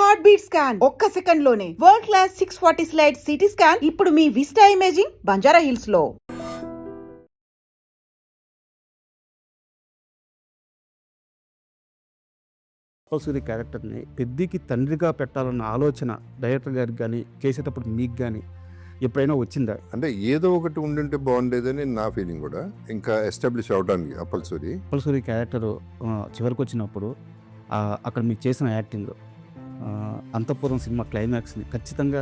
Heart beat scan ఒక్క second లోనే world class 640 slide CT scan ఇప్పుడు మీ విస్టా ఇమేజింగ్ బంజారా హిల్స్ లో. కంపల్సరీ క్యారెక్టర్ని పెద్దికి తండ్రిగా పెట్టాలన్న ఆలోచన డైరెక్టర్ గారికి కానీ చేసేటప్పుడు మీకు కానీ ఎప్పుడైనా వచ్చిందా? అంటే ఏదో ఒకటి ఉండుంటే బాగుండేదని నా ఫీలింగ్ కూడా, ఇంకా ఎస్టాబ్లిష్ అవడానికి కంపల్సరీ క్యారెక్టర్ చివరికి వచ్చినప్పుడు అక్కడ మీకు చేసిన యాక్టింగ్ అంతఃపురం సినిమా క్లైమాక్స్ని ఖచ్చితంగా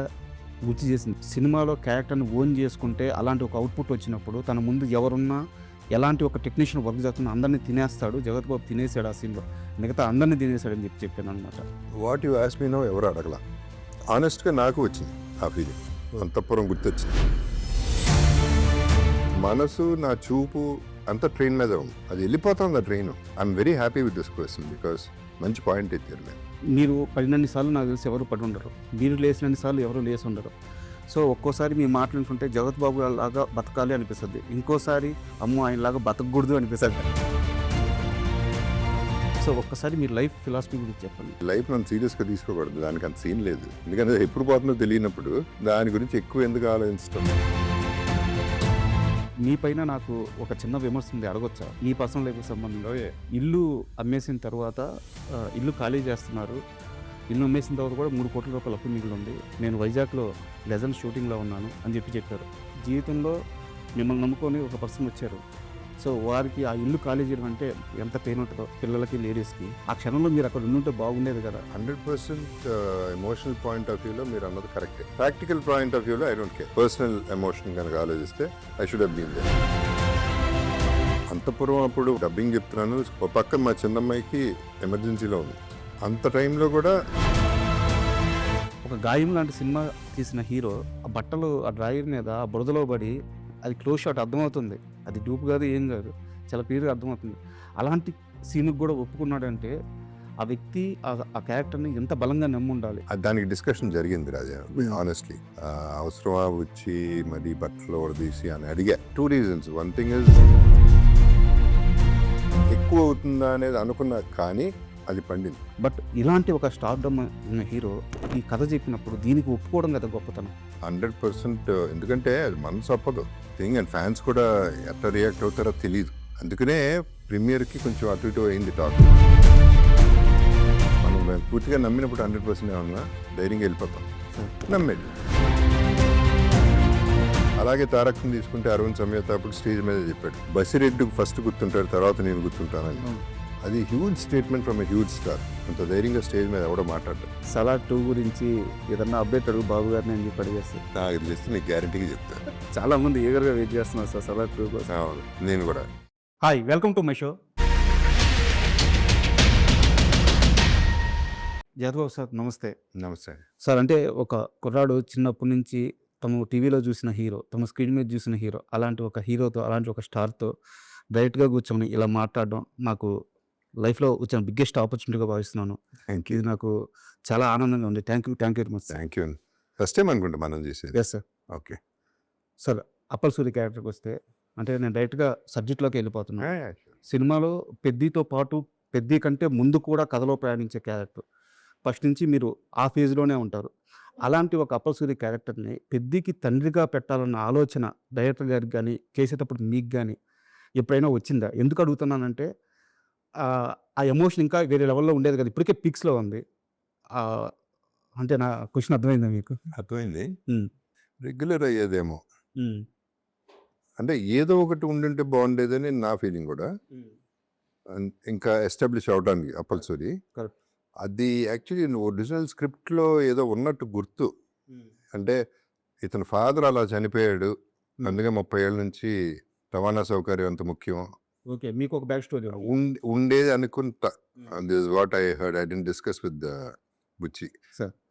గుర్తు చేసింది. సినిమాలో క్యారెక్టర్ని ఓన్ చేసుకుంటే అలాంటి ఒక అవుట్పుట్ వచ్చినప్పుడు తన ముందు ఎవరున్నా ఎలాంటి ఒక టెక్నీషియన్ వర్క్ చేస్తున్నా అందరినీ తినేస్తాడు. జగత్ బాబు తినేసాడు ఆ సీన్లో, మిగతా అందరినీ తినేసాడని చెప్పాను అనమాట. What you ask me now ఎవరు అడగల, ఆనెస్ట్గా నాకు వచ్చింది ఆ ఫీలింగ్. అంతఃపురం గుర్తొచ్చింది. మనసు నా చూపు అంత ట్రైన్ మీద ఉంది, అది వెళ్ళిపోతుంది ఆ train. I'm very happy with this question because మంచి పాయింట్ ఎత్తారు. మీరు పడినన్ని సార్లు నాకు తెలిసి ఎవరు పడి ఉండరు, మీరు లేచినన్ని సార్లు ఎవరు లేచి ఉండరు. సో ఒక్కోసారి మీ మాట్లాడుకుంటే జగత్ బాబు లాగా బతకాలి అనిపిస్తుంది, ఇంకోసారి అమ్మో ఆయనలాగా బతకూడదు అనిపిస్తుంది. సో ఒక్కసారి మీ లైఫ్ ఫిలాసఫీ గురించి చెప్పండి. లైఫ్ నన్ను సీరియస్గా తీసుకోకూడదు, దానికి అంత సీన్ లేదు. ఎందుకంటే ఎప్పుడు పోతుందో తెలియనప్పుడు దాని గురించి ఎక్కువ ఎందుకు ఆలోచించడం. మీ పైన నాకు ఒక చిన్న విమర్శ ఉంది, అడగొచ్చా? మీ పర్సనల్ లైఫ్కి సంబంధంలో ఇల్లు అమ్మేసిన తర్వాత ఇల్లు ఖాళీ చేస్తున్నారు, ఇల్లు అమ్మేసిన తర్వాత కూడా 3 కోట్ల రూపాయల అప్పు మిగిలి ఉంది, నేను వైజాగ్లో లెజెండ్ షూటింగ్లో ఉన్నాను అని చెప్పారు. జీవితంలో మిమ్మల్ని నమ్ముకొని ఒక పర్సన్ వచ్చారు. సో వారికి ఆ ఇల్లు ఖాళీ చేయడం అంటే ఎంత పెయిన్ ఉంటుందో పిల్లలకి, లేడీస్కి. ఆ క్షణంలో మీరు అక్కడ ఉంటే బాగుండేది కదా. 100% ఎమోషనల్ పాయింట్ ఆఫ్ వ్యూలో మీరు అన్నది కరెక్టే. ప్రాక్టికల్ పాయింట్ ఆఫ్ వ్యూలో I don't care. Personal emotion కనుక ఆలోచిస్తే I should have been there. అంతఃపురం అప్పుడు డబ్బింగ్ చెప్తున్నాను, ఒక పక్క మా చిన్నమ్మాయికి ఎమర్జెన్సీలో ఉంది. అంత టైంలో కూడా ఒక గాయం లాంటి సినిమా తీసిన హీరో ఆ బట్టలు ఆ డ్రాయర్ మీద ఆ బురదలో పడి, అది క్లోజ్ షాట్ అర్థమవుతుంది, అది డూప్ కాదు ఏం కాదు, చాలా క్లియర్గా అర్థమవుతుంది. అలాంటి సీన్కి కూడా ఒప్పుకున్నాడంటే ఆ వ్యక్తి ఆ క్యారెక్టర్ని ఎంత బలంగా నమ్మి ఉండాలి. దానికి డిస్కషన్ జరిగింది రాజా, ఆనెస్ట్లీ. అవసరమా వచ్చి మరి బట్టలు తీసి అని అడిగా. 2 reasons. 1 thing is ఎక్కువ అవుతుందా అనేది అనుకున్నా, కానీ అది పండింది. బట్ ఇలాంటి ఒక స్టార్డమ్ ఉన్న హీరో ఈ కథ చెప్పినప్పుడు దీనికి ఒప్పుకోవడం కదా గొప్పతనం. 100%. ఎందుకంటే అది మనసు ఒప్పదు థింగ్, అండ్ ఫ్యాన్స్ కూడా ఎట్లా రియాక్ట్ అవుతారో తెలియదు. అందుకనే ప్రీమియర్కి కొంచెం అటు ఇటు అయింది టాక్. మనం పూర్తిగా నమ్మినప్పుడు 100% ఏమన్నా ధైర్యంగా వెళ్ళిపోతాం. నమ్మేది. అలాగే తారక్ని తీసుకుంటే అరవింద్ సమేత అప్పుడు స్టేజ్ మీద చెప్పాడు, బసిరెడ్డికి ఫస్ట్ గుర్తుంటాడు, తర్వాత నేను గుర్తుంటానని. అది huge statement from a huge star. అంత ధైర్యంగా స్టేజ్ మీద ఎవడో మాట్లాడతాడు. సలార్ 2 గురించి ఏదన్నా అప్డేట్ అడుగు బాబు గారిని అని చెప్పి అడిగేస్తాను. నాకు తెలిస్తే నీకు గ్యారంటీగా చెప్తాను. చాలా మంది ఈగర్గా వెయిట్ చేస్తున్నారు సార్ సలార్ 2 కోసం. నేను కూడా. Hi, welcome to my show. Jagadbabu sir నమస్తే. నమస్తే సార్. అంటే ఒక కుర్రాడు చిన్నప్పటి నుంచి తను టీవీలో చూసిన హీరో, తమ స్క్రీన్ మీద చూసిన హీరో, అలాంటి ఒక హీరోతో, అలాంటి ఒక స్టార్తో డైరెక్ట్గా కూర్చొని ఇలా మాట్లాడడం నాకు లైఫ్లో వచ్చిన బిగ్గెస్ట్ ఆపర్చునిటీగా భావిస్తున్నాను. ఇది నాకు చాలా ఆనందంగా ఉంది. Thank you very much. Thank you. First time అనుకుంటా మనం చేసేది. Yes sir. Okay sir, Appal Suri క్యారెక్టర్కి వస్తే, అంటే నేను డైరెక్ట్గా సబ్జెక్ట్లోకి వెళ్ళిపోతున్నాను. సినిమాలో పెద్దితో పాటు పెద్ది కంటే ముందు కూడా కథలో ప్రయాణించే క్యారెక్టర్. ఫస్ట్ నుంచి మీరు ఆ ఫేజ్లోనే ఉంటారు. అలాంటి ఒక అప్పల్ సూరి క్యారెక్టర్ని పెద్దికి తండ్రిగా పెట్టాలన్న ఆలోచన డైరెక్టర్ గారికి కానీ చేసేటప్పుడు మీకు కానీ ఎప్పుడైనా వచ్చిందా? ఎందుకు అడుగుతున్నానంటే ఆ ఎమోషన్ ఇంకా వేరే లెవెల్లో ఉండేది కదా, ఇప్పటికే పీక్స్లో ఉంది. అంటే నా క్వశ్చన్ అర్థమైందా మీకు? అర్థమైంది. రెగ్యులర్ అయ్యేదేమో, అంటే ఏదో ఒకటి ఉండుంటే బాగుండేదని నా ఫీలింగ్ కూడా. ఇంకా ఎస్టాబ్లిష్ అవడానికి అప్పల్ సూరి. కరెక్ట్. అది యాక్చువల్లీ ఒరిజినల్ స్క్రిప్ట్లో ఏదో ఉన్నట్టు గుర్తు. అంటే ఇతని ఫాదర్ అలా చనిపోయాడు, అందుకే 30 ఏళ్ళ నుంచి రవాణా సౌకర్యం అంత ముఖ్యం. ఓకే, మీకు ఒక బ్యాక్ స్టోరీ ఉండేది అనుకుంటా. This is what I heard. I didn't discuss with Buchi.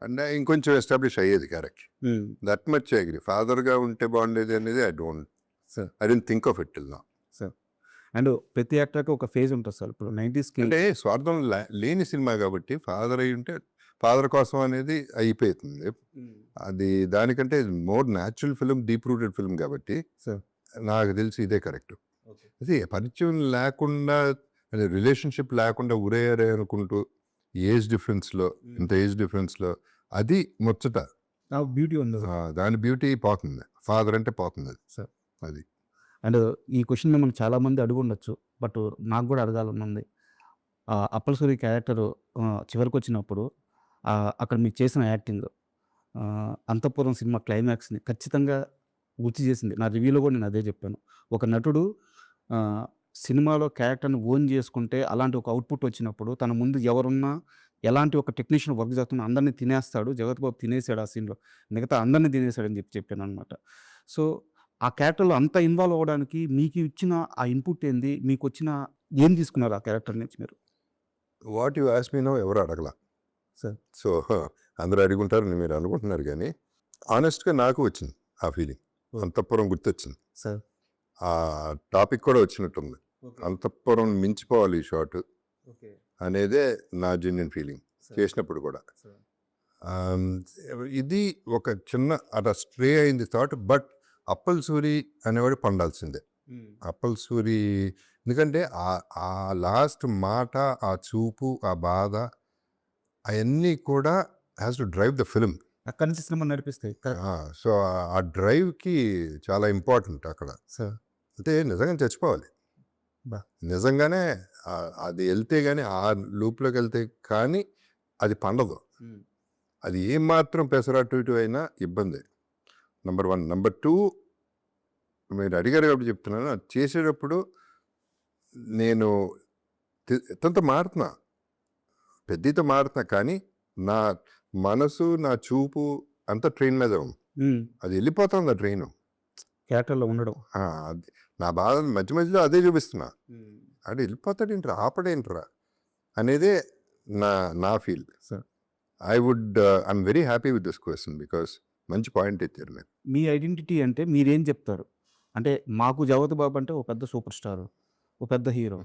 అంటే ఇంకొంచెం ఎస్టాబ్లిష్ అయ్యేది character. That much I agree. ఫాదర్గా ఉంటే బాగుండేది అనేది I didn't think of it till now. And ప్రతి యాక్టర్కి ఒక ఫేజ్ ఉంటుంది సార్. ఇప్పుడు 90s అంటే స్వార్థం లేని సినిమా కాబట్టి ఫాదర్ అయి ఉంటే ఫాదర్ కోసం అనేది అయిపోతుంది. అది దానికంటే more natural film, deep rooted film కాబట్టి నాకు తెలిసి ఇదే కరెక్ట్. అది పరిచయం లేకుండా, రిలేషన్షిప్ లేకుండా ఉరేయరే అనుకుంటూ ఏజ్ డిఫరెన్స్లో ఇంత ఏజ్ డిఫరెన్స్లో అది ముచ్చట. బ్యూటీ ఉంది దాని బ్యూటీ పోతుంది, ఫాదర్ అంటే పోతుంది అది. సార్ అది అండ్ ఈ క్వశ్చన్ మిమ్మల్ని చాలామంది అడుగు ఉండొచ్చు, బట్ నాకు కూడా అడగాలని ఉంది. అప్పల్ సూరి క్యారెక్టర్ చివరికి వచ్చినప్పుడు అక్కడ మీరు చేసిన యాక్టింగ్ అంతఃపురం సినిమా క్లైమాక్స్ని ఖచ్చితంగా గుర్తు చేసింది. నా రివ్యూలో కూడా నేను అదే చెప్పాను. ఒక నటుడు సినిమాలో క్యారెక్టర్ని ఓన్ చేసుకుంటే అలాంటి ఒక అవుట్పుట్ వచ్చినప్పుడు తన ముందు ఎవరున్నా ఎలాంటి ఒక టెక్నీషియన్ వర్క్ చేస్తున్నా అందరినీ తినేస్తాడు. జగత్ బాబు తినేసాడు ఆ సీన్లో, మిగతా అందరినీ తినేసాడని చెప్పాను అనమాట. సో ఆ క్యారెక్టర్లో అంత ఇన్వాల్వ్ అవ్వడానికి మీకు ఇచ్చిన ఆ ఇన్పుట్ ఏంది, మీకు వచ్చిన ఏం తీసుకున్నారు ఆ క్యారెక్టర్ నుంచి మీరు? What you ask me now ఎవరు అడగల సార్. సో అందరూ అడుగుంటారని మీరు అనుకుంటున్నారు, కానీ ఆనెస్ట్గా నాకు వచ్చింది ఆ ఫీలింగ్. అంతఃపురం గుర్తొచ్చింది సార్. ఆ టాపిక్ కూడా వచ్చినట్టుంది. అంతఃపురం మించిపోవాలి ఈ షాట్ అనేదే నా జెన్యున్ ఫీలింగ్ చేసినప్పుడు కూడా. ఇది ఒక చిన్న అట్లా స్ట్రే అయింది థాట్, బట్ అప్పల్ సూరి అనేవాడు పండాల్సిందే. అప్పల్ సూరి ఎందుకంటే ఆ లాస్ట్ మాట, ఆ చూపు, ఆ బాధ అవన్నీ కూడా has to drive the film. అక్కడి నుంచి సినిమా నడిపిస్తాయి. సో ఆ డ్రైవ్కి చాలా ఇంపార్టెంట్ అక్కడ. సార్ అంటే నిజంగా చచ్చిపోవాలి, నిజంగానే అది వెళ్తే కానీ, ఆ లూప్లోకి వెళ్తే కానీ అది పండదు. అది ఏమాత్రం పెసరట్టు ఇటు అయినా ఇబ్బంది. నెంబర్ 1. నెంబర్ 2, మీరు అడిగారు కాబట్టి చెప్తున్నాను, అది చేసేటప్పుడు నేను ఎంతో మారుతున్నా, పెద్దతో మారుతున్నా, కానీ నా మనసు, నా చూపు అంతా ట్రైన్ మీద ఉంది. అది వెళ్ళిపోతుంది ఆ ట్రైన్ క్యారెక్టర్లో ఉండడం. అది నా బాధ మధ్య మధ్యలో అదే చూపిస్తున్నా. అంటే వెళ్ళిపోతాడేంట్రా, ఆపడేంట్రా అనేదే నా feel. Sir I'm very happy with this question because మంచి పాయింట్ ఇచ్చారు మీరు. మీ ఐడెంటిటీ అంటే మీరేం చెప్తారు? అంటే మాకు జగత్ బాబు అంటే ఒక పెద్ద సూపర్ స్టార్, ఒక పెద్ద హీరో,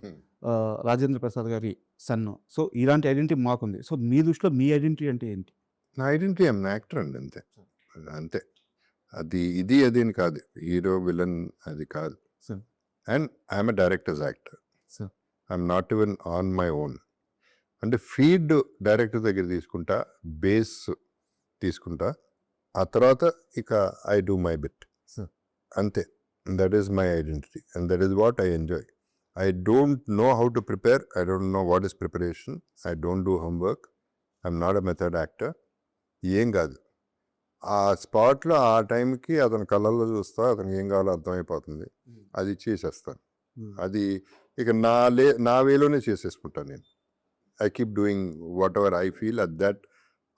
రాజేంద్ర ప్రసాద్ గారి సన్ను. సో ఇలాంటి ఐడెంటిటీ మాకుంది. సో మీ దృష్టిలో మీ ఐడెంటిటీ అంటే ఏంటి? నా ఐడెంటిటీ ఐఎమ్ యాక్టర్ అండి, అంతే. అంతే, అది అది అని కాదు, హీరో విలన్ అది కాదు. And I'm a directors actor. I'm not even on my own. అంటే ఫీడ్ డైరెక్టర్ దగ్గర తీసుకుంటా, బేస్ తీసుకుంటా, ఆ తర్వాత ఇక ఐ డూ మై బిట్, అంతే. That is my identity and that is what I enjoy. I don't know how to prepare. I don't know what is preparation. I don't do homework. I'm not a method actor. ఏం కాదు, ఆ స్పాట్లో ఆ టైంకి అతని కళ్ళల్లో చూస్తా, అతనికి ఏం కావాలో అర్థమైపోతుంది, అది చేసేస్తాను. అది ఇక నా వేలోనే చేసేసుకుంటాను నేను. I keep doing what ever I feel at that.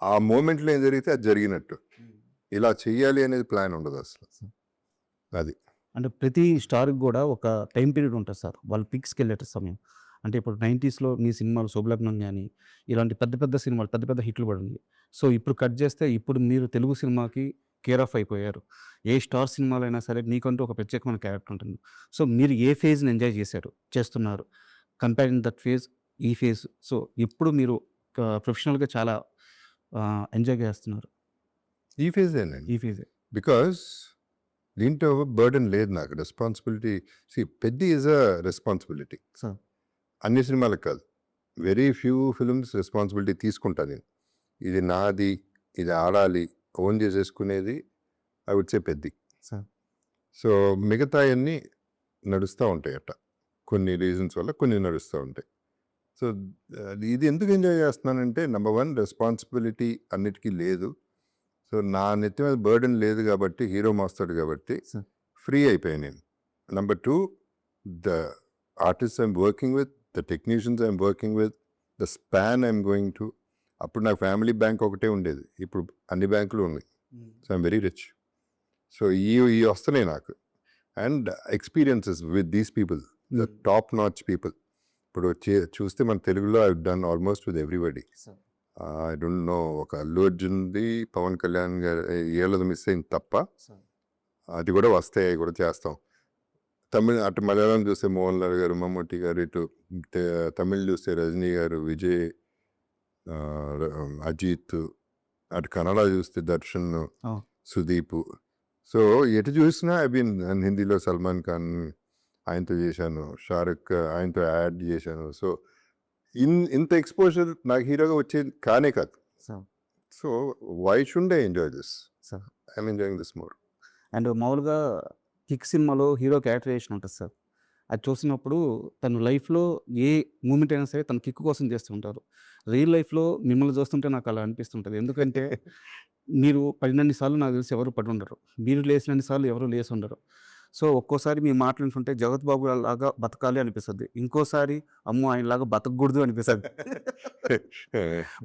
ఆ మూమెంట్లో ఏం జరిగితే అది జరిగినట్టు. ఇలా చెయ్యాలి అనేది ప్లాన్ ఉండదు అసలు. అది అంటే ప్రతి స్టార్కి కూడా ఒక టైం పీరియడ్ ఉంటుంది సార్, వాళ్ళు పిక్స్కి వెళ్ళే సమయం. అంటే ఇప్పుడు 90sలో మీ సినిమాలు శుభలగ్నం కానీ ఇలాంటి పెద్ద పెద్ద సినిమాలు, పెద్ద పెద్ద హిట్లు పడింది. సో ఇప్పుడు కట్ చేస్తే ఇప్పుడు మీరు తెలుగు సినిమాకి కేర్ ఆఫ్ అయిపోయారు. ఏ స్టార్ సినిమాలు అయినా సరే మీకంటూ ఒక ప్రత్యేకమైన క్యారెక్టర్ ఉంటుంది. సో మీరు ఏ ఫేజ్ని ఎంజాయ్ చేస్తున్నారు కంపేరింగ్ దట్ ఫేజ్, ఈ ఫేజ్. సో ఇప్పుడు మీరు ప్రొఫెషనల్గా చాలా ఎంజాయ్ చేస్తున్నారు ఈ ఫేజేనండి, ఈ ఫేజే. బికాస్ దీంట్లో బర్డెన్ లేదు నాకు, రెస్పాన్సిబిలిటీ. పెద్ద ఈజ్ అ రెస్పాన్సిబిలిటీ. సార్ అన్ని సినిమాలకు కాదు, వెరీ ఫ్యూ ఫిల్మ్స్ రెస్పాన్సిబిలిటీ తీసుకుంటా నేను. ఇది నాది, ఇది ఆడాలి, ఓన్ చేసేసుకునేది ఐ వుడ్ సే పెద్ద. సార్ సో మిగతా అన్నీ నడుస్తూ ఉంటాయి అట్ట, కొన్ని రీజన్స్ వల్ల కొన్ని నడుస్తూ ఉంటాయి. సో ఇది ఎందుకు ఎంజాయ్ చేస్తున్నానంటే, నెంబర్ 1 రెస్పాన్సిబిలిటీ అన్నిటికీ లేదు. సో నా నెత్తి మీద బర్డెన్ లేదు కాబట్టి, హీరో మోస్తాడు కాబట్టి ఫ్రీ అయిపోయాను నేను. Number 2, the artist I'm working with, the technicians I'm working with, the span I'm going to. అప్పుడు నాకు ఫ్యామిలీ బ్యాంక్ ఒకటే ఉండేది, ఇప్పుడు అన్ని బ్యాంకులు ఉన్నాయి. So I'm very rich. So ఈ వస్తున్నాయి నాకు. And experiences with these people, the top notch people. ఇప్పుడు చూస్తే మన తెలుగులో I done almost with everybody. I don't know, ఒక అల్లు అర్జున్ది, పవన్ కళ్యాణ్ గారి ఏళ్ళది మిస్ అయింది తప్ప, అది కూడా వస్తాయి, అవి కూడా చేస్తాం. అటు మలయాళం చూస్తే మోహన్ లాల్ గారు, మమ్మూటి గారు, ఇటు తమిళ్ చూస్తే రజనీ గారు, విజయ్, అజిత్, అటు కన్నడ చూస్తే దర్శన్, సుదీప్. సో ఎటు చూసినా ఐ బీన్. హిందీలో సల్మాన్ ఖాన్ ఆయనతో చేశాను, షారుఖ్ ఆయనతో యాడ్ చేశాను. సో ఇంత ఎక్స్పోజర్ నాకు హీరోగా వచ్చేది కానే కాదు. Sir so why should I enjoy this? Sir I'm enjoying this more. And మామూలుగా కిక్ సినిమాలో హీరో క్యారెక్టరైజేషన్ ఉంటుంది సార్. అది చూసినప్పుడు తను లైఫ్‌లో ఏ మూమెంట్ అయినా సరే తను కిక్ కోసం చేస్తుంటారు. రియల్ లైఫ్‌లో మిమ్మల్ని చూస్తుంటే నాకు అలా అనిపిస్తుంటది. ఎందుకంటే మీరు పడినన్ని సార్లు నాకు తెలిసి ఎవరు పడుండరు. మీరు లేసినన్ని సార్లు ఎవరు లేసుండరు. సో, ఒక్కోసారి మీ మాటలు వింటుంటే 'జగత్ బాబు' లాగా బతకాలి అనిపిస్తది. ఇంకోసారి అమ్మో! ఆయనలాగా బతకూడదు అనిపిస్తది.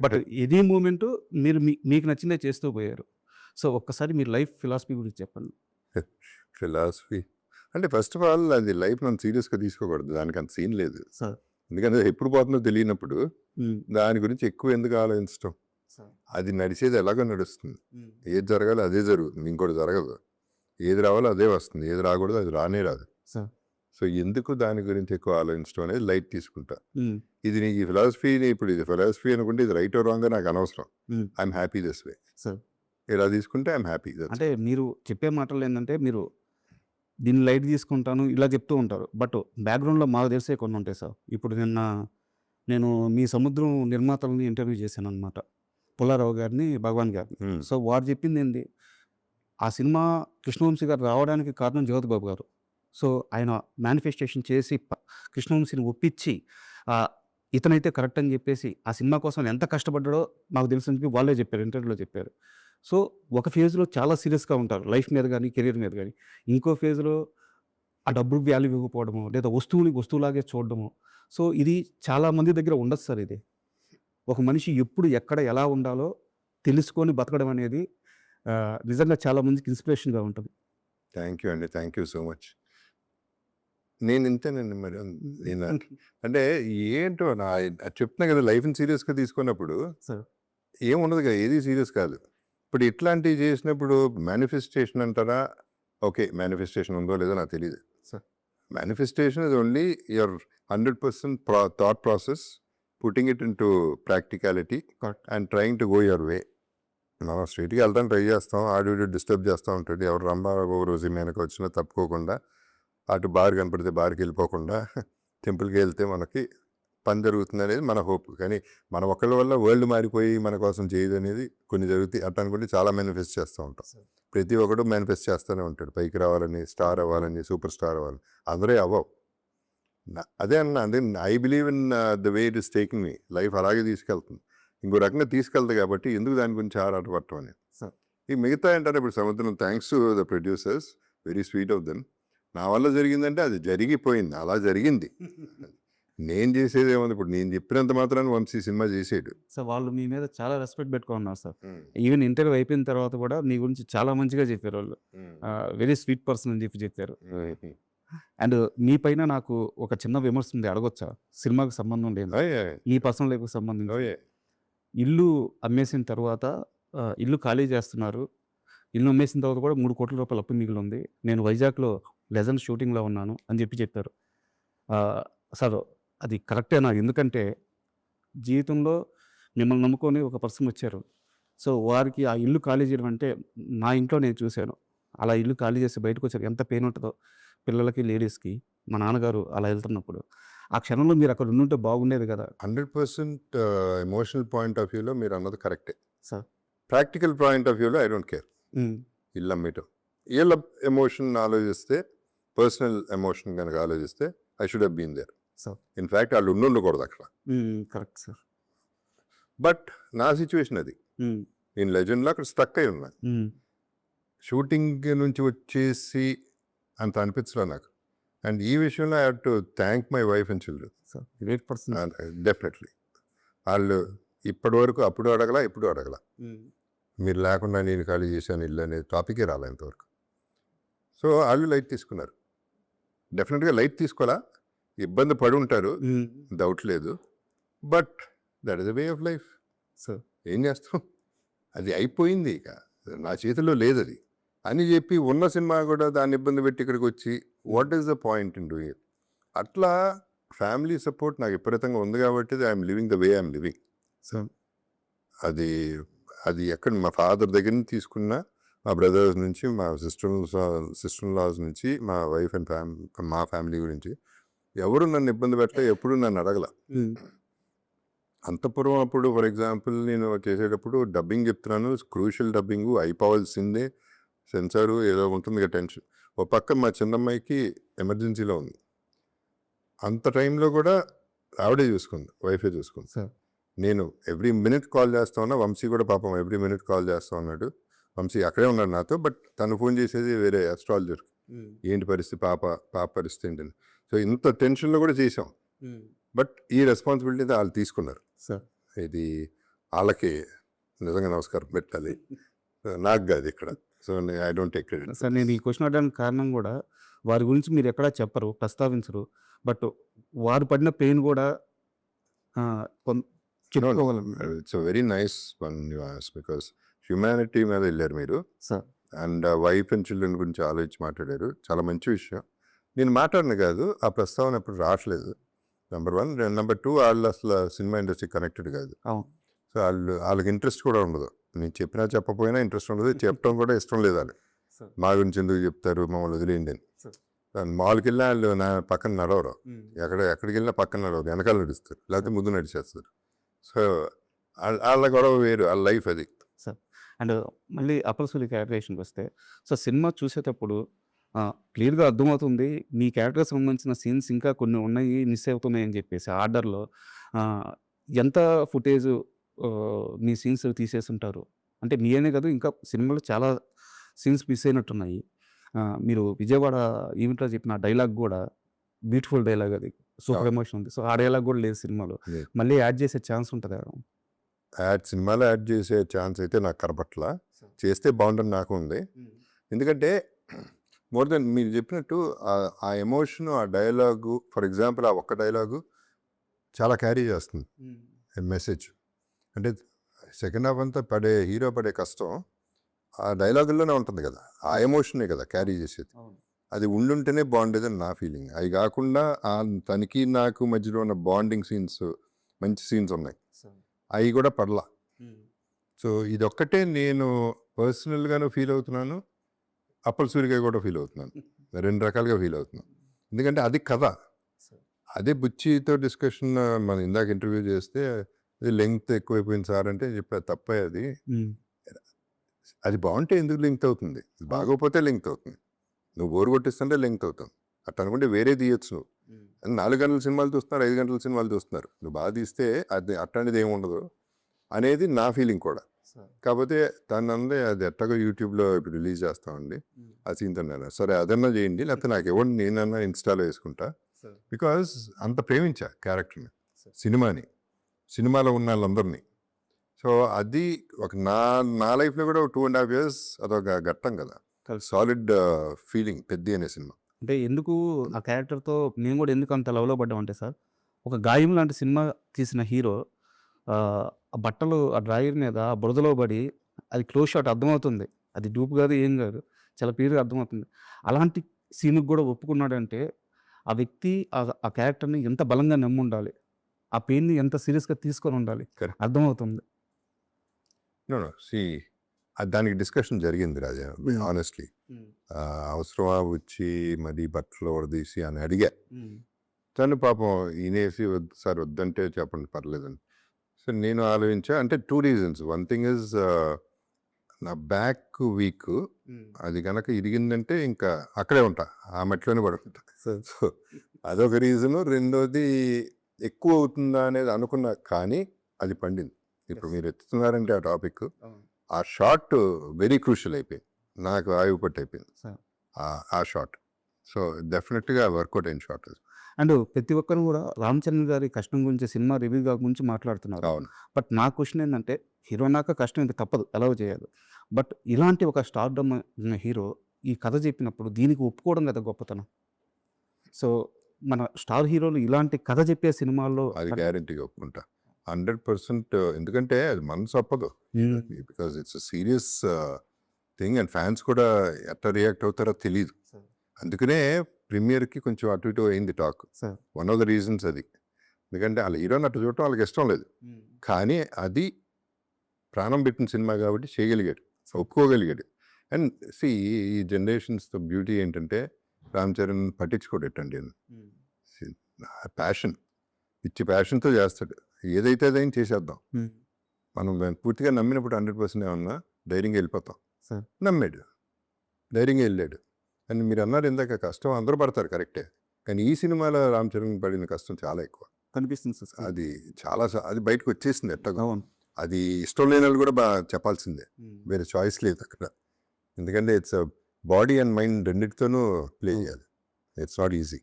బట్ ఎనీ మూమెంటు మీరు మీకు నచ్చిందే చేస్తూ పోయారు. సో, ఒక్కసారి మీ లైఫ్ ఫిలాసఫీ గురించి చెప్పండి. ఫిలాసఫీ అంటే ఫస్ట్ ఆఫ్ ఆల్ అది లైఫ్ నన్ను సీరియస్‌గా తీసుకోకూడదు. దానికి అంత సీన్ లేదు. సార్. ఎందుకంటే ఎప్పుడు పోతుందో తెలియనప్పుడు హ్మ్. దాని గురించి ఎక్కువ ఎందుకు ఆలోచించటం? సార్. అది నడిచేది ఎలాగో నడుస్తుంది. హ్మ్. ఏది జరగాలో అదే జరుగుతుంది. ఇంకోటి జరగదు. ఏది రావాలో అదే వస్తుంది. ఏది రాకూడదో అది రానే రాదు. సార్. సో ఎందుకు దాని గురించి ఎక్కువ ఆలోచించడం అనేది లైట్ తీసుకుంటా. హ్మ్. ఇది నీకు ఈ ఫిలాసఫీని ఇప్పుడు ఇది ఫిలాసఫీ అనుకుంటే ఇది రైట్ ఆర్ రాంగ్ నాకు అనవసరం. హ్మ్. I'm happy this way. Sir. ఇలా తీసుకుంటే ఐఎమ్ హ్యాపీ. అంటే మీరు చెప్పే మాటల్లో ఏందంటే మీరు దీన్ని లైట్ తీసుకుంటాను ఇలా చెప్తూ ఉంటారు. బట్ బ్యాక్‌గ్రౌండ్‌లో మాకు తెలిసేవి కొన్ని ఉంటాయి సార్. ఇప్పుడు నేను మీ సముద్రం నిర్మాతలని ఇంటర్వ్యూ చేశాననమాట. పుల్లారావు గారిని, భగవాన్ గారిని. సో, వారు చెప్పిందేంది, ఆ సినిమా కృష్ణవంశీ గారు రావడానికి కారణం జ్యోతి బాబు గారు. సో, ఆయన మేనిఫెస్టేషన్ చేసి కృష్ణవంశీని ఒప్పించి ఇతనైతే కరెక్ట్ అని చెప్పేసి ఆ సినిమా కోసం ఎంత కష్టపడ్డాడో నాకు తెలుసని చెప్పి వాళ్ళే చెప్పారు. ఇంటర్వ్యూలో చెప్పారు. సో, ఒక ఫేజ్‌లో చాలా సీరియస్‌గా ఉంటారు. లైఫ్ మీద గానీ, కెరీర్ మీద గానీ. ఇంకో ఫేజ్‌లో ఆ డబ్బుకి వాల్యూ ఇవ్వకపోవడము, లేదా వస్తువుని వస్తువులాగే చూడడము. సో, ఇది చాలా మంది దగ్గర ఉండదు సార్ ఇది. ఒక మనిషి ఎప్పుడు, ఎక్కడ, ఎలా ఉండాలో తెలుసుకొని బతకడం అనేది నిజంగా చాలా మందికి ఇన్స్పిరేషన్‌గా ఉంటుంది. థ్యాంక్ యూ అండి. Thank you so much. నేను ఇంతేనండి మరి. నేను అంటే ఏంటో చెప్తున్నా కదా లైఫ్‌ని సీరియస్‌గా తీసుకున్నప్పుడు సార్. ఏముండదు కదా, ఏది సీరియస్ కాదు. ఇప్పుడు ఇట్లాంటివి చేసినప్పుడు మేనిఫెస్టేషన్ అంటారా? ఓకే. మేనిఫెస్టేషన్ ఉందో లేదో నాకు తెలీదు. Sir. Manifestation is only your 100% thought process putting it into practicality correct. And trying to go your way. మనం స్ట్రైట్‌గా వెళ్తాం ట్రై చేస్తాం. ఆడు ఈడు డిస్టర్బ్ చేస్తూ ఉంటాడు. ఎవరు రంభారావు రోజు వెనక వచ్చినా తప్పుకోకుండా, అటు బార్ కనపడితే బార్‌కి వెళ్ళిపోకుండా టెంపుల్‌కి వెళ్తే మనకి పని జరుగుతుంది అనేది మన హోప్. కానీ మన ఒక్కళ్ళ వల్ల వరల్డ్ మారిపోయి మన కోసం చేయదు అనేది కొన్ని జరుగుతాయి. అట్లా అనుకుంటే చాలా మేనిఫెస్ట్ చేస్తూ ఉంటాం. ప్రతి ఒక్కడు మేనిఫెస్ట్ చేస్తూనే ఉంటాడు. పైకి రావాలని, స్టార్ అవ్వాలని, సూపర్ స్టార్ అవ్వాలని. అందరే అవ్వవు. అదే అన్న అదే I believe in the way it is taking me. Life అలాగే తీసుకెళ్తుంది. ఇంకో రకంగా తీసుకెళ్తుంది కాబట్టి ఎందుకు దాని గురించి ఆరాటపడటం అని. ఈ మిగతా ఏంటంటే ఇప్పుడు సముద్రం thanks to the producers, very sweet of them. నా వల్ల జరిగిందంటే అది జరిగిపోయింది, అలా జరిగింది. నేను చేసేది ఏముంది, ఇప్పుడు నేను చెప్పినంత మాత్రాన్ని వంశీ సినిమా చేసేడు. సార్ వాళ్ళు మీ మీద చాలా రెస్పెక్ట్ పెట్టుకున్నారు సార్. ఈవెన్ ఇంటర్వ్యూ అయిపోయిన తర్వాత కూడా మీ గురించి చాలా మంచిగా చెప్పారు వాళ్ళు. వెరీ స్వీట్ పర్సన్ అని చెప్పారు. అండ్ మీ పైన నాకు ఒక చిన్న విమర్శ ఉంది, అడగొచ్చా? సినిమాకి సంబంధం లేదు, ఈ పర్సనల్ లైఫ్కి సంబంధించి. ఇల్లు అమ్మేసిన తర్వాత ఇల్లు ఖాళీ చేస్తున్నారు. ఇల్లు అమ్మేసిన తర్వాత కూడా 3 కోట్ల రూపాయలు అప్పు మిగిలి ఉంది. నేను వైజాగ్లో లెజెండ్ షూటింగ్లో ఉన్నాను అని చెప్పారు. సార్ అది కరెక్టేనా? ఎందుకంటే జీవితంలో మిమ్మల్ని నమ్ముకొని ఒక పర్సన్ వచ్చారు. సో వారికి ఆ ఇల్లు ఖాళీ చేయడం అంటే నా ఇంట్లో నేను చూశాను. అలా ఇల్లు ఖాళీ చేసి బయటకు వచ్చారు, ఎంత పెయిన్ ఉంటుందో పిల్లలకి, లేడీస్కి. మా నాన్నగారు అలా వెళ్తున్నప్పుడు ఆ క్షణంలో మీరు అక్కడ ఉండుంటే బాగుండేది కదా. 100% ఎమోషనల్ పాయింట్ ఆఫ్ వ్యూలో మీరు అన్నది కరెక్టే సార్. ప్రాక్టికల్ పాయింట్ ఆఫ్ వ్యూలో ఐ డోంట్ కేర్. ఇల్లు అమ్మేయటం వీళ్ళ ఎమోషన్ ఆలోచిస్తే, పర్సనల్ ఎమోషన్ కనుక ఆలోచిస్తే I should have been there. Sir. In fact వాళ్ళు ఉండకూడదు అక్కడ. Correct sir. బట్ నా సిచ్యువేషన్ అది. నేను లెజెండ్లో అక్కడ స్టక్ అయి ఉన్నా. షూటింగ్ నుంచి వచ్చేసి అంత అనిపించలే నాకు. అండ్ ఈ విషయంలో I have to thank my wife and children. Sir great person. Definitely వాళ్ళు ఇప్పటి వరకు అప్పుడు అడగల, ఇప్పుడు అడగల. మీరు లేకుండా నేను ఖాళీ చేశాను ఇల్లు అనేది టాపికే రాలే ఇంతవరకు. సో వాళ్ళు లైట్ తీసుకున్నారు. డెఫినెట్గా లైట్ తీసుకోవాలా, ఇబ్బంది పడి ఉంటారు, డౌట్ లేదు. But that is the way of life. So ఏం చేస్తాం, అది అయిపోయింది, ఇక నా చేతిలో లేదు అది అని చెప్పి ఉన్న సినిమా కూడా దాన్ని ఇబ్బంది పెట్టి ఇక్కడికి వచ్చి what is the point in doing it. అట్లా ఫ్యామిలీ సపోర్ట్ నాకు విపరీతంగా ఉంది కాబట్టి I'm living the way I'm living. So అది అది ఎక్కడ మా ఫాదర్ దగ్గర నుంచి తీసుకున్నా, మా బ్రదర్స్ నుంచి, మా సిస్టర్ లాస్ నుంచి, మా వైఫ్ అండ్ మా ఫ్యామిలీ గురించి ఎవరు నన్ను ఇబ్బంది పెట్టలే, ఎప్పుడు నన్ను అడగల. అంతపురం అప్పుడు ఫర్ ఎగ్జాంపుల్ నేను చేసేటప్పుడు డబ్బింగ్ చెప్తున్నాను, క్రూషియల్ డబ్బింగ్ అయిపోవాల్సిందే, సెన్సారు ఏదో ఉంటుంది కదా టెన్షన్. ఓ పక్క మా చిన్నమ్మాయికి ఎమర్జెన్సీలో ఉంది, అంత టైంలో కూడా ఆవిడే చూసుకుంది, వైఫే చూసుకుంది. సార్ నేను ఎవ్రీ మినిట్ కాల్ చేస్తా ఉన్నా, వంశీ కూడా పాపం ఎవ్రీ మినిట్ కాల్ చేస్తూ ఉన్నాడు. వంశీ అక్కడే ఉన్నాడు నాతో, బట్ తను ఫోన్ చేసేది వేరే అస్ట్రాలజర్, ఏంటి పరిస్థితి, పాప పరిస్థితి ఏంటని. సో ఇంత టెన్షన్లో కూడా చేసాం, బట్ ఈ రెస్పాన్సిబిలిటీ వాళ్ళు తీసుకున్నారు. సార్ ఇది వాళ్ళకి నిజంగా నమస్కారం పెట్టాలి, నాకు కాదు ఇక్కడ. So I don't take credit. Sir నేను ఈ క్వశ్చన్ అడగడానికి కారణం కూడా వారి గురించి మీరు ఎక్కడా చెప్పరు, ప్రస్తావించరు, బట్ వారు పడిన పెయిన్ కూడా చెప్పుకోగలం. It's very nice one you as, because humanity మీద వెళ్ళారు మీరు, sir and wife and children గురించి ఆలోచించి మాట్లాడారు. చాలా మంచి విషయం. నేను మాట్లాడిన కాదు, ఆ ప్రస్తావన ఎప్పుడు రావట్లేదు, నెంబర్ 1. నెంబర్ 2, వాళ్ళు అసలు సినిమా ఇండస్ట్రీ కనెక్టెడ్ కాదు. అవును. సో వాళ్ళకి ఇంట్రెస్ట్ కూడా ఉండదు. నేను చెప్పినా చెప్పకపోయినా ఇంట్రెస్ట్ ఉండదు, చెప్పడం కూడా ఇష్టం లేదు. వాళ్ళు సార్ మా గురించి ఎందుకు చెప్తారు, మమ్మల్ని వదిలేయండి అని. సార్ మాల్కి వెళ్ళినా వాళ్ళు నా పక్కన నడవరు, ఎక్కడికి వెళ్ళినా పక్కన నడవరు, వెనకాల నడుస్తారు, లేకపోతే ముందు నడిచేస్తారు. సో వాళ్ళ గొడవ వేరు, వాళ్ళ లైఫ్ అది. సార్ అండ్ మళ్ళీ అప్పల్ సూరి క్యారెక్టరేషన్కి వస్తే, సో సినిమా చూసేటప్పుడు క్లియర్గా అర్థమవుతుంది మీ క్యారెక్టర్కి సంబంధించిన సీన్స్ ఇంకా కొన్ని ఉన్నాయి, మిస్ అవుతున్నాయి అని చెప్పేసి ఆర్డర్లో ఎంత ఫుటేజ్ మీ సీన్స్ తీసేసి ఉంటారు అంటే మీ అనే కాదు, ఇంకా సినిమాలో చాలా సీన్స్ మిస్ అయినట్టున్నాయి. మీరు విజయవాడ ఈవెంట్లో చెప్పిన డైలాగ్ కూడా బ్యూటిఫుల్ డైలాగ్, అది సూపర్ ఎమోషన్ ఉంది. సో ఆ డైలాగ్ కూడా లేదు సినిమాలో, లేదు. మళ్ళీ యాడ్ చేసే ఛాన్స్ ఉంటుంది. సినిమాలో యాడ్ చేసే ఛాన్స్ అయితే నాకు కనపట్ల, చేస్తే బాగుంటుంది నాకు ఉంది. ఎందుకంటే మోర్ దెన్ మీరు చెప్పినట్టు ఆ ఎమోషన్, ఆ డైలాగు, ఫర్ ఎగ్జాంపుల్ ఆ ఒక్క డైలాగు చాలా క్యారీ చేస్తుంది మెసేజ్. అంటే సెకండ్ హాఫ్ అంతా హీరో పడే కష్టం ఆ డైలాగుల్లోనే ఉంటుంది కదా, ఆ ఎమోషనే కదా క్యారీ చేసేది. అది ఉండుంటేనే బాగుండేదని నా ఫీలింగ్. అవి కాకుండా తనకి నాకు మధ్యలో ఉన్న బాండింగ్ సీన్స్, మంచి సీన్స్ ఉన్నాయి, అవి కూడా పడలా. సో ఇదొక్కటే నేను పర్సనల్గాను ఫీల్ అవుతున్నాను, అప్పల్ సూరిగా కూడా ఫీల్ అవుతున్నాను, 2 రకాలుగా ఫీల్ అవుతున్నాను. ఎందుకంటే అది కథ, అదే బుచ్చితో డిస్కషన్ మనం ఇందాక ఇంటర్వ్యూ చేస్తే అది లెంగ్త్ ఎక్కువైపోయింది సార్ అంటే చెప్పా, తప్పే అది. అది బాగుంటే ఎందుకు లింక్ అవుతుంది, బాగోపోతే లింక్ అవుతుంది. నువ్వు బోరు కొట్టిస్తుంటే లింక్ అవుతుంది, అట్లా అనుకుంటే వేరే తీయొచ్చు. నువ్వు 4 గంటల సినిమాలు చూస్తున్నారు, 5 గంటల సినిమాలు చూస్తున్నారు, నువ్వు బాగా తీస్తే అది అట్లాంటిది ఏమి ఉండదు అనేది నా ఫీలింగ్ కూడా. కాకపోతే దాన్ని అందే అది ఎట్టగా యూట్యూబ్లో ఇప్పుడు రిలీజ్ చేస్తామండి, ఆ సీన్ తిన్నాను, సరే అదన్నా చేయండి, లేకపోతే నాకు ఇవ్వండి, నేనన్నా ఇన్స్టాలో వేసుకుంటా. బికాజ్ అంత ప్రేమించా క్యారెక్టర్ని, సినిమాలో ఉన్న వాళ్ళందరినీ. సో అది ఒక నా లైఫ్లో కూడా 2.5 years అదొక ఘట్టం కదా, సాలిడ్ ఫీలింగ్ పెద్ద అనే సినిమా. అంటే ఎందుకు ఆ క్యారెక్టర్తో నేను కూడా ఎందుకు అంత లవ్లో పడ్డామంటే సార్, ఒక గాయం లాంటి సినిమా తీసిన హీరో ఆ బట్టలు ఆ డ్రాయర్ మీద ఆ బురదలో పడి, అది క్లోజ్ షాట్ అర్థమవుతుంది, అది డూప్ కాదు ఏం కాదు, చాలా క్లియర్గా అర్థమవుతుంది. అలాంటి సీన్కి కూడా ఒప్పుకున్నాడంటే ఆ వ్యక్తి ఆ క్యారెక్టర్ని ఎంత బలంగా నమ్మి ఉండాలి, ఆ పెయిన్ని ఎంత సీరియస్గా తీసుకొని ఉండాలి, Correct. అర్థమవుతుంది. దానికి డిస్కషన్ జరిగింది రాజా, ఆనెస్ట్లీ. అవసరమా వచ్చి మరి బట్టలు వడదీసి అని అడిగా. తను పాపం ఈనేసి సార్ వద్దంటే చెప్పండి పర్లేదని. సో నేను ఆలోచించా, అంటే 2 reasons. 1 thing is నా బ్యాక్ వీక్, అది కనుక ఇరిగిందంటే ఇంకా అక్కడే ఉంటా, ఆ మెట్లోనే పడుకుంటా. సో అదొక రీజను. రెండోది ఎక్కువ అవుతుందా అనేది అనుకున్నా, కానీ అది పండింది. ఇప్పుడు మీరు ఎత్తుతున్నారంటే ఆ టాపిక్, ఆ షాట్ వెరీ క్రూషియల్ అయిపోయింది, నాకు ఆయుపట్టు అయిపోయింది ఆ షాట్. సో డెఫినెట్గా వర్కౌట్ అయిన షాట్. అండ్ ప్రతి ఒక్కరు కూడా రామ్ చరణ్ గారి కష్టం గురించి, సినిమా రివ్యూ గురించి మాట్లాడుతున్నారు. అవును. బట్ నా క్వశ్చన్ ఏంటంటే, హీరో నాక కష్టం ఇంక తప్పదు, ఎలా చేయాలి. బట్ ఇలాంటి ఒక స్టార్డమ్ ఉన్న హీరో ఈ కథ చెప్పినప్పుడు దీనికి ఒప్పుకోవడం కదా గొప్పతనం. సో మన స్టార్ హీరోలు ఇలాంటి కథ చెప్పే సినిమాల్లో అది గ్యారంటీగా ఒప్పుకుంటా 100%. ఎందుకంటే అది మనసు ఒప్పదు, because it's serious thing, and fans కూడా ఎట్లా రియాక్ట్ అవుతారో తెలియదు. అందుకనే ప్రీమియర్కి కొంచెం అటు ఇటు అయింది talk. One of the reasons అది. ఎందుకంటే వాళ్ళ హీరోని అట్లా చూడటం వాళ్ళకి ఇష్టం లేదు, కానీ అది ప్రాణం పెట్టిన సినిమా కాబట్టి చేయగలిగాడు, ఒప్పుకోగలిగాడు. అండ్ ఈ జనరేషన్స్తో బ్యూటీ ఏంటంటే రామ్ చరణ్ పట్టించుకోడేటండి, ప్యాషన్, పిచ్చి ప్యాషన్తో చేస్తాడు. ఏదైతే అదైనా చేసేద్దాం, మనం పూర్తిగా నమ్మినప్పుడు 100% ఏమన్నా ధైర్యంగా వెళ్ళిపోతాం. సార్. నమ్మాడు, ధైర్యంగా వెళ్ళాడు. అని మీరు అన్నారు ఇందాక, కష్టం అందరూ పడతారు కరెక్టే, కానీ ఈ సినిమాలో రామ్ చరణ్ పడిన కష్టం చాలా ఎక్కువ. కనిపిస్తుంది సార్. అది చాలా అది బయటకు వచ్చేసింది ఎట్టగా. అవును. అది ఇష్టం లేని వాళ్ళు కూడా బాగా చెప్పాల్సిందే, వేరే చాయిస్ లేదు అక్కడ. ఎందుకంటే ఇట్స్ బాడీ అండ్ మైండ్ రెండింటితోనూ ప్లే చేయాలి. It's not easy.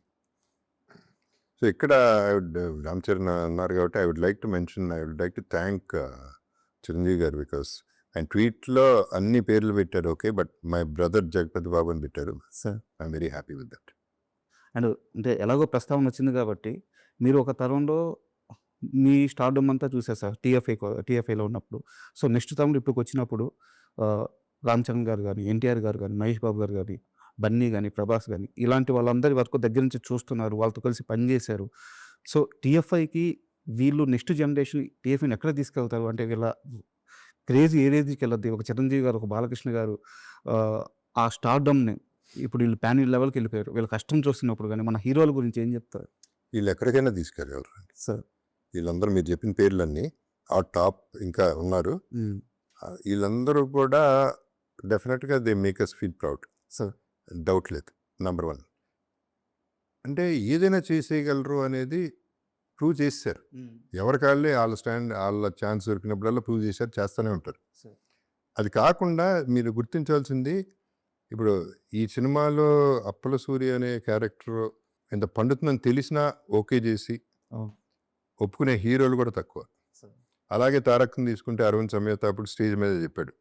సో ఇక్కడ రామ్ చరణ్ అన్నారు కాబట్టి I would like to thank Chiranjeevi garu, because ఆయన ట్వీట్లో అన్ని పేర్లు పెట్టారు, okay, but my brother Jagapathi Babu అని పెట్టారు. Sir. I'm very happy with that. And అంటే ఎలాగో ప్రస్తావన వచ్చింది కాబట్టి మీరు ఒక తరంలో మీ స్టార్డమ్ అంతా చూసారు సార్ టీఎఫ్ఐలో ఉన్నప్పుడు. సో నెక్స్ట్ తరంలో ఇప్పుడు వచ్చినప్పుడు రామ్ చరణ్ గారు కానీ, ఎన్టీఆర్ గారు కానీ, మహేష్ బాబు గారు కానీ, బన్నీ కానీ, ప్రభాస్ కానీ, ఇలాంటి వాళ్ళందరి వరకు దగ్గర నుంచి చూస్తున్నారు, వాళ్ళతో కలిసి పనిచేశారు. సో టీఎఫ్ఐకి వీళ్ళు నెక్స్ట్ జనరేషన్ టీఎఫ్ఐని ఎక్కడ తీసుకెళ్తారు? అంటే వీళ్ళ క్రేజీ ఏ రేంజ్కి వెళ్ళద్ది? ఒక చిరంజీవి గారు, ఒక బాలకృష్ణ గారు ఆ స్టార్డమ్ని ఇప్పుడు వీళ్ళు ప్యాన్ లెవెల్కి వెళ్ళిపోయారు. వీళ్ళ కష్టం చూస్తున్నప్పుడు కానీ మన హీరోల గురించి ఏం చెప్తారు? వీళ్ళు ఎక్కడికైనా తీసుకెళ్ళేవారు సార్. వీళ్ళందరూ మీరు చెప్పిన పేర్లన్నీ ఆ టాప్ ఇంకా ఉన్నారు. వీళ్ళందరూ కూడా డెఫినెట్గా they make us feel proud. Sir. Doubt లేదు. నెంబర్ 1 అంటే ఏదైనా చేసేయగలరు అనేది ప్రూవ్ చేశారు. ఎవరికాళ్ళే వాళ్ళ ఛాన్స్ దొరికినప్పుడల్లా ప్రూవ్ చేశారు, చేస్తూనే ఉంటారు. సార్. అది కాకుండా మీరు గుర్తించాల్సింది, ఇప్పుడు ఈ సినిమాలో అప్పల సూర్య అనే క్యారెక్టర్ ఎంత పండుతుందని తెలిసినా ఓకే చేసి ఒప్పుకునే హీరోలు కూడా తక్కువ. అలాగే తారక్ని తీసుకుంటే అరవింద్ సమేత అప్పుడు స్టేజ్ మీద చెప్పాడు,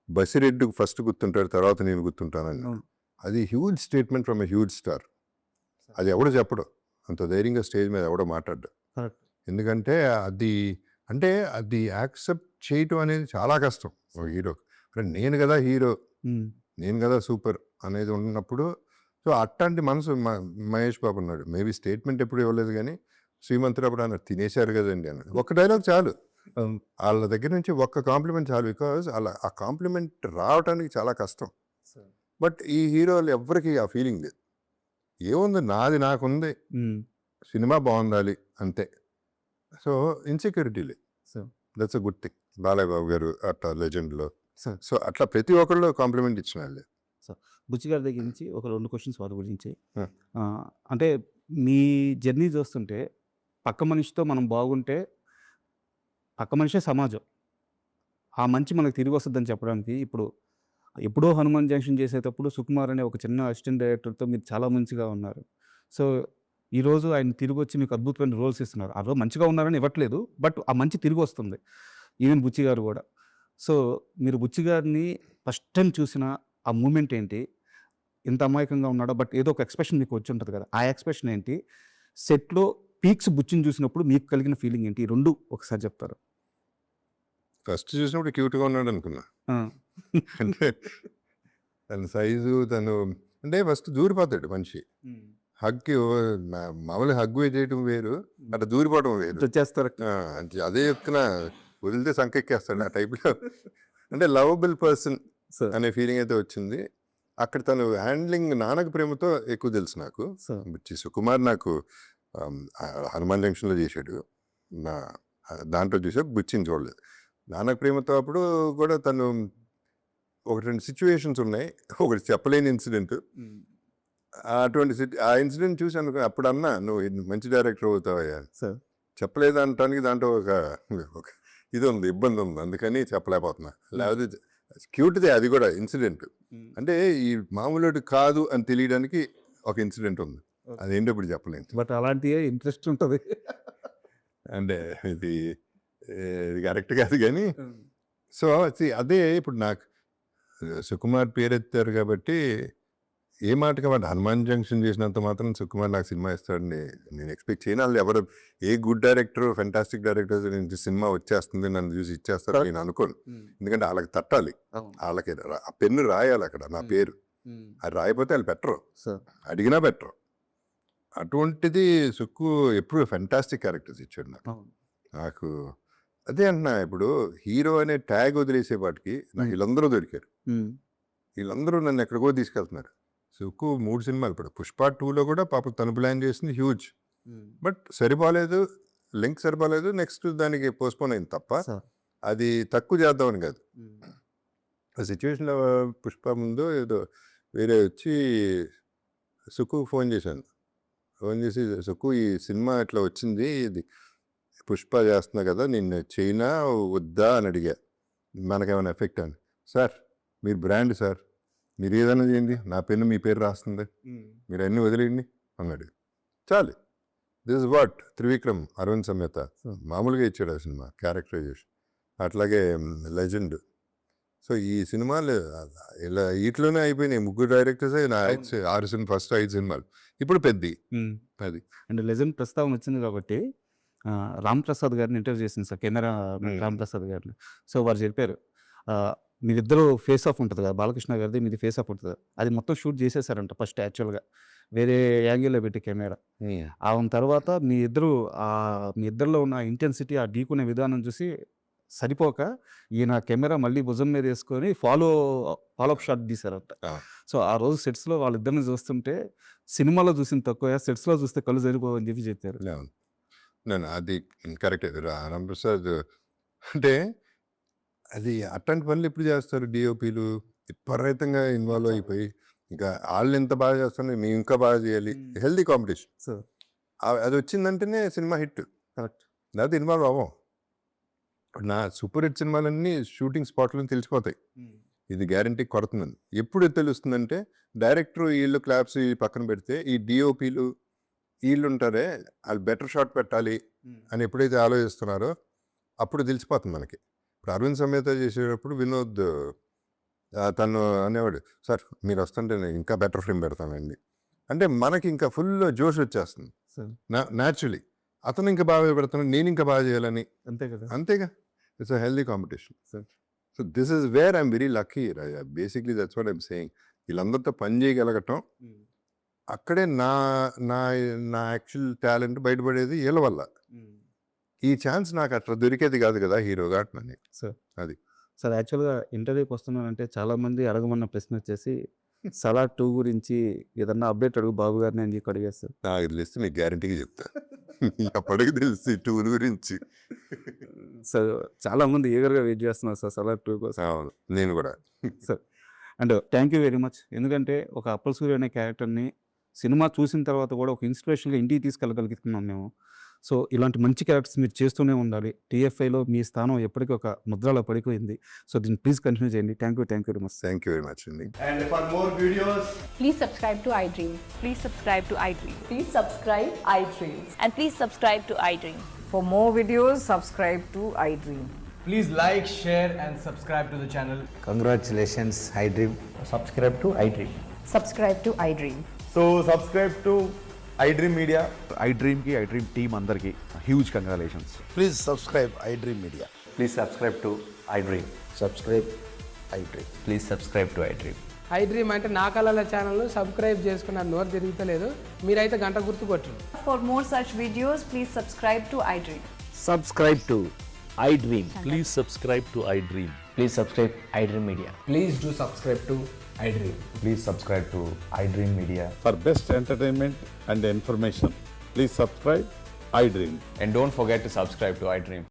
బసిరెడ్డి ఫస్ట్ గుర్తుంటాడు, తర్వాత నేను గుర్తుంటానని. అది huge statement from a huge star. అది ఎవడో చెప్పడు, అంత ధైర్యంగా స్టేజ్ మీద ఎవడో మాట్లాడ్డా. ఎందుకంటే అది యాక్సెప్ట్ చేయటం అనేది చాలా కష్టం ఒక హీరో. నేను కదా హీరో, నేను కదా సూపర్ అనేది ఉన్నప్పుడు. సో అట్లాంటి మనసు మహేష్ బాబు ఉన్నాడు. మేబీ స్టేట్మెంట్ ఎప్పుడు ఇవ్వలేదు, కానీ శ్రీమంతుడు అప్పుడు అన్నారు తినేశారు కదండి అన్నాడు. ఒక్క డైలాగ్ చాలు, వాళ్ళ దగ్గర నుంచి ఒక్క కాంప్లిమెంట్ చాలు. బికాజ్ ఆ కాంప్లిమెంట్ రావడానికి చాలా కష్టం. బట్ ఈ హీరోలు ఎవ్వరికి ఆ ఫీలింగ్ లేదు. ఏముంది, నాది నాకుంది, సినిమా బాగుండాలి అంతే. సో ఇన్సెక్యూరిటీ లేదు. That's a good thing. Balayya Babu garu అట్లా లెజెండ్లో. సో అట్లా ప్రతి ఒక్కళ్ళు కాంప్లిమెంట్ ఇచ్చిన వాళ్ళే. బుచ్చి గారి దగ్గర నుంచి ఒక 2 క్వశ్చన్స్ వారి గురించి. అంటే మీ జర్నీ చూస్తుంటే పక్క మనిషితో మనం బాగుంటే పక్క మనిషే సమాజం, ఆ మంచి మనకు తిరిగి వస్తుందని చెప్పడానికి ఎప్పుడో హనుమాన్ జంక్షన్ చేసేటప్పుడు సుకుమార్ అనే ఒక చిన్న అసిస్టెంట్ డైరెక్టర్తో మీరు చాలా మంచిగా ఉన్నారు. సో ఈరోజు ఆయన తిరిగి వచ్చి మీకు అద్భుతమైన రోల్స్ ఇస్తున్నారు. ఆ రోజు మంచిగా ఉన్నారని ఇవ్వట్లేదు, బట్ ఆ మంచి తిరిగి వస్తుంది. ఈవెన్ బుచ్చి గారు కూడా. సో మీరు బుచ్చి గారిని ఫస్ట్ టైం చూసిన ఆ మూమెంట్ ఏంటి? ఇంత అమాయకంగా ఉన్నాడో, బట్ ఏదో ఒక ఎక్స్ప్రెషన్ మీకు వచ్చి ఉంటుంది కదా, ఆ ఎక్స్ప్రెషన్ ఏంటి? సెట్లో పీక్స్ బుచ్చిని చూసినప్పుడు మీకు కలిగిన ఫీలింగ్ ఏంటి? ఈ 2 ఒకసారి చెప్తారు. ఫస్ట్ చూసినప్పుడు క్యూట్గా ఉన్నాడు అనుకున్నా. అంటే తన సైజు, అంటే ఫస్ట్ దూరిపోతాడు మనిషి. హగ్కి మామూలు హగ్గు చేయటం వేరు, అట్లా దూరిపోవడం వేరు. చేస్తారు. అదే చెప్తున్నా, వదిలితే సంకెక్కేస్తాడు ఆ టైప్లో. అంటే లవబుల్ పర్సన్ అనే ఫీలింగ్ అయితే వచ్చింది. అక్కడ తను హ్యాండ్లింగ్ నాన్నకు ప్రేమతో ఎక్కువ తెలుసు నాకు. బుచ్చి సుకుమార్ నాకు హనుమాన్ జంక్షన్లో చేశాడు, దాంట్లో చూసా, బుచ్చిని చూడలేదు. నాన్నకు ప్రేమతో అప్పుడు కూడా తను 1-2 సిచ్యువేషన్స్ ఉన్నాయి, ఒకటి చెప్పలేని ఇన్సిడెంట్. ఆ ఇన్సిడెంట్ చూసి అప్పుడు అన్నా, నువ్వు మంచి డైరెక్టర్ అవుతావయ్యా. చెప్పలేదు అనటానికి దాంట్లో ఒక ఇది ఉంది, ఇబ్బంది ఉంది, అందుకని చెప్పలేకపోతున్నా. లేకపోతే క్యూట్దే అది కూడా ఇన్సిడెంట్. అంటే ఈ మామూలు కాదు అని తెలియడానికి ఒక ఇన్సిడెంట్ ఉంది, అదేంటో ఇప్పుడు చెప్పలేదు. బట్ అలాంటి ఇంట్రెస్ట్ ఉంటుంది. అంటే ఇది కరెక్ట్ కాదు కానీ. సో అదే ఇప్పుడు నాకు సుకుమార్ పేరెత్తారు కాబట్టి ఏ మాటగా వాడు హనుమాన్ జంక్షన్ చేసినంత మాత్రం సుకుమార్ నాకు సినిమా ఇస్తాడని నేను ఎక్స్పెక్ట్ చేయను. వాళ్ళు ఎవరు a good director, fantastic director నుంచి సినిమా వచ్చేస్తుంది నన్ను చూసి ఇచ్చేస్తారు నేను అనుకోను. ఎందుకంటే వాళ్ళకి తట్టాలి, వాళ్ళకి ఆ పెన్ను రాయాలి అక్కడ నా పేరు. అది రాయకపోతే వాళ్ళు పెట్టరు, అడిగినా పెట్టరు. అటువంటిది సుక్కు ఎప్పుడు ఫెంటాస్టిక్ క్యారెక్టర్స్ ఇచ్చాడు నాకు. అదే అంటున్నా, ఇప్పుడు హీరో అనే ట్యాగ్ వదిలేసేపాటికి నాకు వీళ్ళందరూ దొరికారు. వీళ్ళందరూ నన్ను ఎక్కడికో తీసుకెళ్తున్నారు. సుక్కు 3 సినిమాలు, ఇప్పుడు పుష్ప 2లో కూడా పాప తను ప్లాన్ చేసింది హ్యూజ్, బట్ సరిపోలేదు. లింక్ సరిపోలేదు, నెక్స్ట్ దానికి పోస్ట్పోన్ అయింది తప్ప సార్ అది తక్కువ చేద్దామని కాదు. ఆ సిచ్యువేషన్లో పుష్ప ముందు ఏదో వేరే వచ్చి సుకు ఫోన్ చేశాను. ఫోన్ చేసి, సుకు ఈ సినిమా ఇట్లా వచ్చింది, ఇది పుష్ప చేస్తున్నా కదా, నిన్ను చైనా వద్దా అని అడిగా, మనకేమైనా ఎఫెక్ట్ అని. సార్ మీరు బ్రాండ్ సార్, మీరు ఏదైనా చేయండి, నా పెన్ను మీ పేరు రాస్తుంది, మీరు అన్నీ వదిలేయండి అన్నాడు. చాలు. This is what Trivikram Aravinda Sametha మామూలుగా ఇచ్చాడు ఆ సినిమా క్యారెక్టరైజేషన్. అట్లాగే లెజెండ్. సో ఈ సినిమాలు ఇలా వీటిలోనే అయిపోయినాయి. 3 డైరెక్టర్స్ 6 సినిమా, ఫస్ట్ 5 సినిమాలు, ఇప్పుడు పెద్ద అది. అండ్ లెజెండ్ ప్రస్తావన వచ్చింది కాబట్టి రామ్ ప్రసాద్ గారిని ఇంటర్వ్యూ చేసింది సార్, కెమెరా రామ్ ప్రసాద్ గారిని. సో వారు చెప్పారు, మీరిద్దరు ఫేస్ ఆఫ్ ఉంటుంది కదా, బాలకృష్ణ గారిది మీది ఫేస్ ఆఫ్ ఉంటుంది, అది మొత్తం షూట్ చేసేసారంట ఫస్ట్ యాక్చువల్గా వేరే యాంగిల్లో పెట్టి కెమెరా. ఆ తర్వాత మీ ఇద్దరిలో ఉన్న ఇంటెన్సిటీ, ఆ ఢీకునే విధానం చూసి సరిపోక ఈయన కెమెరా మళ్ళీ భుజం మీద వేసుకొని ఫాలోఅప్ షాట్ తీశారంట. సో ఆ రోజు సెట్స్లో వాళ్ళిద్దరిని చూస్తుంటే సినిమాలో చూసిన తక్కువ, సెట్స్లో చూస్తే కళ్ళు సరిపోవని చెప్పి చెప్పారు. నేను అది కరెక్టే. రామప్రసాద్ అంటే అది అట్లాంటి పనులు ఎప్పుడు చేస్తారు డిఓపీలు, విపరీతంగా ఇన్వాల్వ్ అయిపోయి, ఇంకా వాళ్ళు ఎంత బాగా చేస్తున్నారు మేము ఇంకా బాగా చేయాలి, హెల్దీ కాంపిటీషన్. సో అది వచ్చిందంటేనే సినిమా హిట్. కరెక్ట్. లేకపోతే ఇన్వాల్వ్ అవ్వం. నా సూపర్ హిట్ సినిమాలన్నీ షూటింగ్ స్పాట్లో తెలిసిపోతాయి, ఇది గ్యారంటీ కొడుతుందని. ఎప్పుడు తెలుస్తుందంటే డైరెక్టర్ వీళ్ళు క్లాప్స్ పక్కన పెడితే ఈ డిఓపీలు వీళ్ళు ఉంటారే, వాళ్ళు బెటర్ షాట్ పెట్టాలి అని ఎప్పుడైతే ఆలోచిస్తున్నారో అప్పుడు తెలిసిపోతుంది మనకి. ఇప్పుడు అరవింద్ సమేత చేసేటప్పుడు వినోద్ తను అనేవాడు, సార్ మీరు వస్తుంటే నేను ఇంకా బెటర్ ఫ్రేమ్ పెడతానండి అంటే మనకి ఇంకా ఫుల్ జోష్ వచ్చేస్తుంది న్యాచురలీ. అతను ఇంకా బాగా పెడతాను, నేను ఇంకా బాగా చేయాలని. అంతే కదా. అంతేగా, it's a healthy competition. So this is where I'm very lucky. Basically that's what I'm saying. వీళ్ళందరితో పని చేయగలగటం, అక్కడే నా నా నా యాక్చువల్ టాలెంట్ బయటపడేది వీళ్ళ వల్ల. ఈ ఛాన్స్ నాకు అట్లా దొరికేది కాదు కదా హీరోగా అని. సార్ అది సార్ యాక్చువల్గా ఇంటర్వ్యూకి వస్తున్నానంటే చాలామంది అడగమన్న ప్రశ్న వచ్చేసి సలార్ 2 గురించి ఏదన్నా అప్డేట్ అడుగు బాబు గారిని అని చెప్పి అడిగేస్తారు. నాకు తెలిస్తే నీకు గ్యారంటీగా చెప్తా, అప్పటికి తెలిసి టూర్ గురించి. సార్ చాలామంది ఈగర్గా వెయిట్ చేస్తున్నారు సార్ సలార్ 2 కోసం. అవును, నేను కూడా. Sir and thank you very much. ఎందుకంటే ఒక అప్పల్ సూర్య అనే క్యారెక్టర్ని సినిమా చూసిన తర్వాత కూడా ఒక ఇన్స్పిరేషన్గా ఇంటికి తీసుకెళ్ళగలుగుతున్నాం మేము. సో ఇలాంటి మంచి క్యారెక్టర్స్ మీరు చేస్తూనే ఉండాలి. టీఎఫ్ఐలో మీ స్థానం ఎప్పటికీ ఒక ముద్రలో పడిపోయింది. సో దీన్ని ప్లీజ్ కంటిన్యూ చేయండి. Thank you very much. Thank you very much అండి. And for more videos, Please subscribe to iDream. Please subscribe to iDream. Please subscribe iDream. And please subscribe to iDream. For more videos, subscribe to iDream. please like, share and subscribe to the channel. Congratulations, iDream. Subscribe to iDream. Subscribe to iDream. So subscribe to iDream Media. iDream team అందరికి huge congratulations. Please subscribe iDream Media. Please subscribe to iDream. Subscribe iDream. Please subscribe to iDream. iDream అంటే నా కళల ఛానల్ను subscribe చేసుకున్న నోరు తిరుగుతలేదు, మీరైతే గంట గుర్తు కొట్టండి. For more such videos, please subscribe to iDream. Subscribe to iDream. Please subscribe to iDream. Please subscribe iDream Media. Please do subscribe to iDream. Please subscribe to iDream Media. For best entertainment and information, please subscribe iDream. And don't forget to subscribe to iDream.